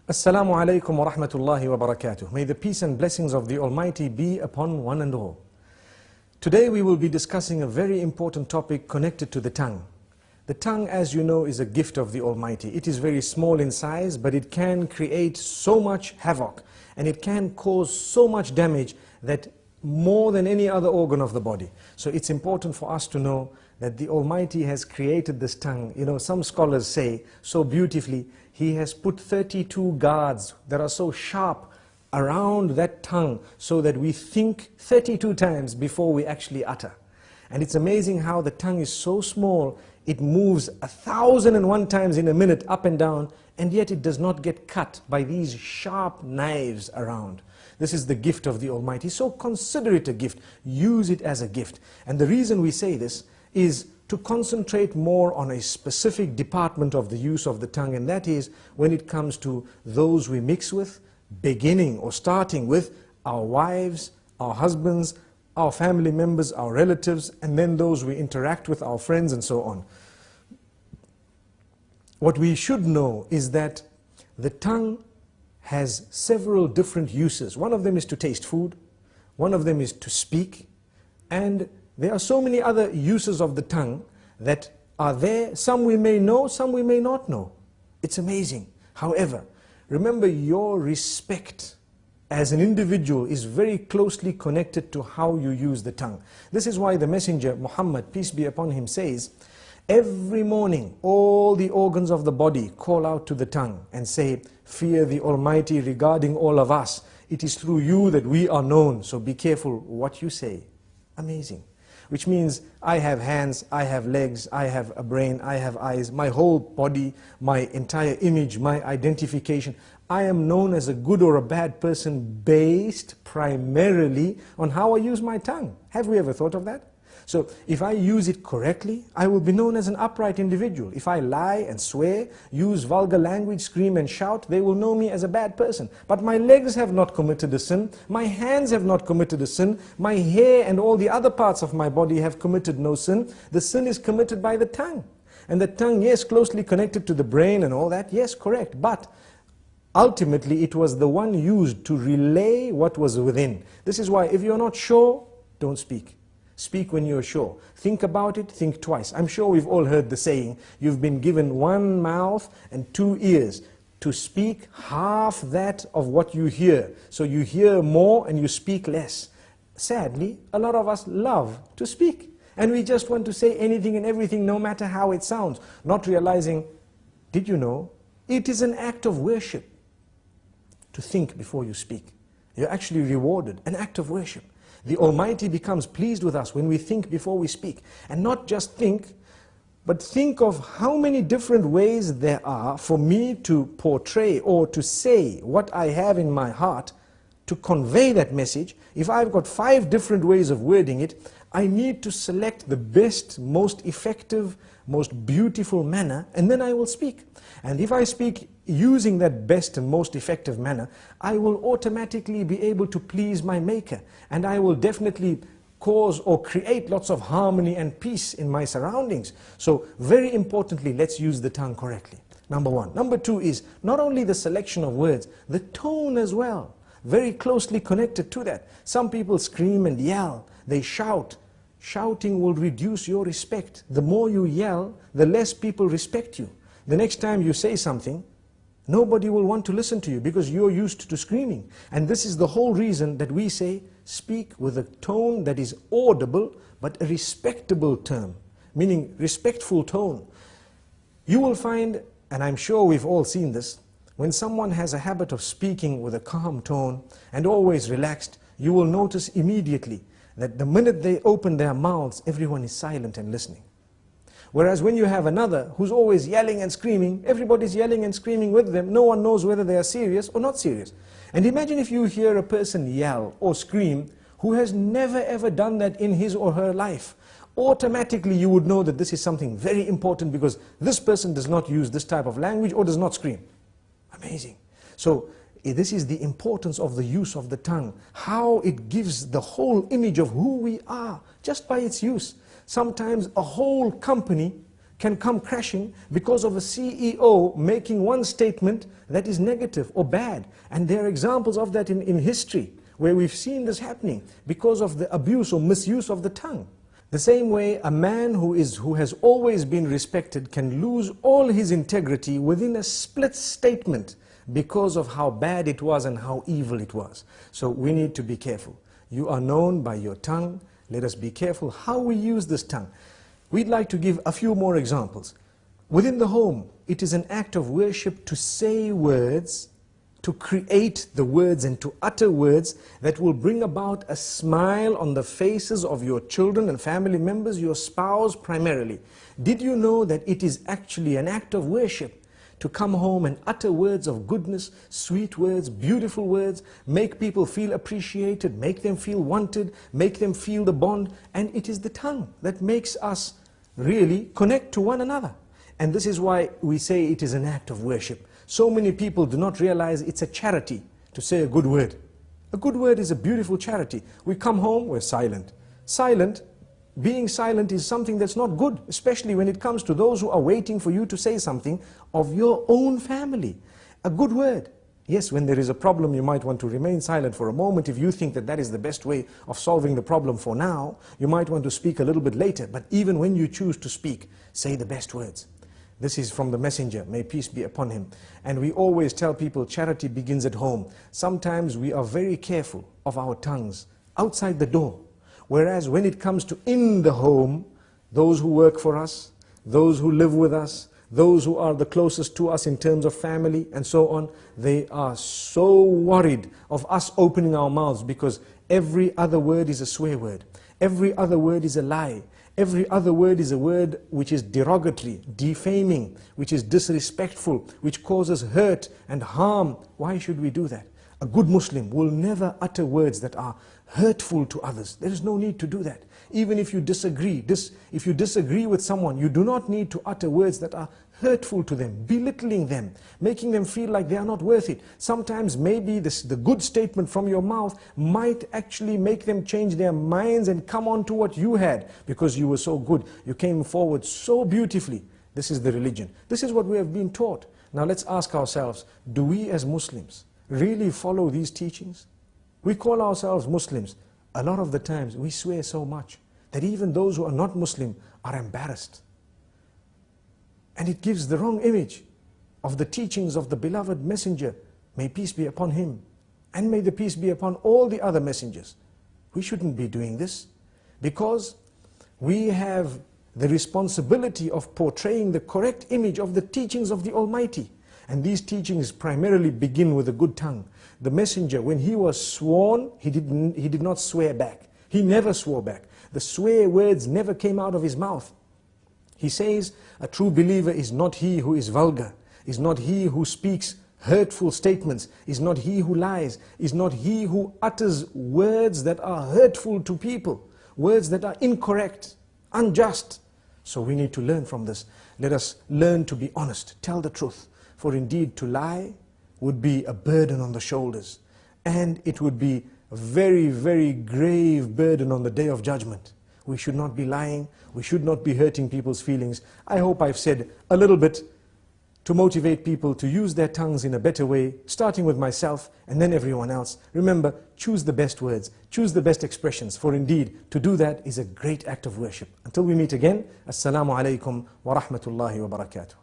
Assalamu alaikum wa rahmatullahi wa barakatuh. May the peace and blessings of the Almighty be upon one and all. Today we will be discussing a very important topic connected to the tongue. The tongue, as you know, is a gift of the Almighty. It is very small in size, but it can create so much havoc and it can cause so much damage that more than any other organ of the body. So it's important for us to know that the Almighty has created this tongue. You know, some scholars say so beautifully, He has put 32 guards that are so sharp around that tongue so that we think 32 times before we actually utter. And it's amazing how the tongue is so small, it moves 1,001 times in a minute up and down, and yet it does not get cut by these sharp knives around. This is the gift of the Almighty. So consider it a gift. Use it as a gift. And the reason we say this is to concentrate more on a specific department of the use of the tongue, and that is when it comes to those we mix with, beginning or starting with our wives, our husbands, our family members, our relatives, and then those we interact with, our friends, and so on. What we should know is that the tongue has several different uses. One of them is to taste food, one of them is to speak, and there are so many other uses of the tongue that are there. Some we may know, some we may not know. It's amazing. However, remember, your respect as an individual is very closely connected to how you use the tongue. This is why the Messenger Muhammad, peace be upon him, says, every morning all the organs of the body call out to the tongue and say, fear the Almighty regarding all of us. It is through you that we are known, so be careful what you say. Amazing. Which means I have hands, I have legs, I have a brain, I have eyes, my whole body, my entire image, my identification. I am known as a good or a bad person based primarily on how I use my tongue. Have we ever thought of that? So if I use it correctly, I will be known as an upright individual. If I lie and swear, use vulgar language, scream and shout, they will know me as a bad person. But my legs have not committed a sin, my hands have not committed a sin, my hair and all the other parts of my body have committed no sin. The sin is committed by the tongue. And the tongue, yes, closely connected to the brain and all that, yes, correct. But ultimately it was the one used to relay what was within. This is why if you're not sure, don't speak. Speak when you're sure. Think about it, think twice. I'm sure we've all heard the saying, you've been given one mouth and two ears to speak half that of what you hear. So you hear more and you speak less. Sadly, a lot of us love to speak. And we just want to say anything and everything, no matter how it sounds. Not realizing, did you know, it is an act of worship to think before you speak. You're actually rewarded, an act of worship. The Almighty becomes pleased with us when we think before we speak. And not just think, but think of how many different ways there are for me to portray or to say what I have in my heart, to convey that message. If I've got 5 different ways of wording it, I need to select the best, most effective, most beautiful manner, and then I will speak. And if I speak using that best and most effective manner, I will automatically be able to please my Maker. And I will definitely cause or create lots of harmony and peace in my surroundings. So very importantly, let's use the tongue correctly. Number 1. Number 2 is not only the selection of words, the tone as well. Very closely connected to that. Some people scream and yell, they shout. Shouting will reduce your respect. The more you yell, the less people respect you. The next time you say something, nobody will want to listen to you because you're used to screaming. And this is the whole reason that we say, speak with a tone that is audible, but a respectable term, meaning respectful tone. You will find, and I'm sure we've all seen this, when someone has a habit of speaking with a calm tone and always relaxed, you will notice immediately that the minute they open their mouths, everyone is silent and listening. Whereas when you have another who's always yelling and screaming, everybody's yelling and screaming with them, no one knows whether they are serious or not serious. And imagine if you hear a person yell or scream who has never ever done that in his or her life. Automatically you would know that this is something very important because this person does not use this type of language or does not scream. Amazing. So this is the importance of the use of the tongue, how it gives the whole image of who we are just by its use. Sometimes a whole company can come crashing because of a CEO making one statement that is negative or bad. And there are examples of that in history where we've seen this happening because of the abuse or misuse of the tongue. The same way a man who has always been respected can lose all his integrity within a split statement because of how bad it was and how evil it was. So we need to be careful. You are known by your tongue. Let us be careful how we use this tongue. We'd like to give a few more examples. Within the home, it is an act of worship to say words, to create the words and to utter words that will bring about a smile on the faces of your children and family members, your spouse primarily. Did you know that it is actually an act of worship to come home and utter words of goodness, sweet words, beautiful words, make people feel appreciated, make them feel wanted, make them feel the bond? And it is the tongue that makes us really connect to one another. And this is why we say it is an act of worship. So many people do not realize it's a charity to say a good word. A good word is a beautiful charity. We come home, we're silent. Being silent is something that's not good, especially when it comes to those who are waiting for you to say something of your own family. A good word. Yes, when there is a problem, you might want to remain silent for a moment. If you think that that is the best way of solving the problem for now, you might want to speak a little bit later. But even when you choose to speak, say the best words. This is from the messenger, may peace be upon him. And we always tell people charity begins at home. Sometimes we are very careful of our tongues outside the door. Whereas when it comes to in the home, those who work for us, those who live with us, those who are the closest to us in terms of family and so on, they are so worried of us opening our mouths because every other word is a swear word. Every other word is a lie. Every other word is a word which is derogatory, defaming, which is disrespectful, which causes hurt and harm. Why should we do that? A good Muslim will never utter words that are hurtful to others. There is no need to do that. Even if you disagree, if you disagree with someone, you do not need to utter words that are hurtful to them, belittling them, making them feel like they are not worth it. Sometimes maybe the good statement from your mouth might actually make them change their minds and come on to what you had because you were so good. You came forward so beautifully. This is the religion. This is what we have been taught. Now let's ask ourselves, do we as Muslims really follow these teachings? We call ourselves Muslims. A lot of the times we swear so much that even those who are not Muslim are embarrassed. And it gives the wrong image of the teachings of the beloved messenger. May peace be upon him. And may the peace be upon all the other messengers. We shouldn't be doing this because we have the responsibility of portraying the correct image of the teachings of the Almighty. And these teachings primarily begin with a good tongue. The messenger, when he was sworn, he did not swear back. He never swore back. The swear words never came out of his mouth. He says, a true believer is not he who is vulgar, is not he who speaks hurtful statements, is not he who lies, is not he who utters words that are hurtful to people, words that are incorrect, unjust. So we need to learn from this. Let us learn to be honest, tell the truth. For indeed to lie would be a burden on the shoulders. And it would be a very, very grave burden on the day of judgment. We should not be lying. We should not be hurting people's feelings. I hope I've said a little bit to motivate people to use their tongues in a better way, starting with myself and then everyone else. Remember, choose the best words, choose the best expressions, for indeed, to do that is a great act of worship. Until we meet again, Assalamu alaikum wa rahmatullahi wa barakatuh.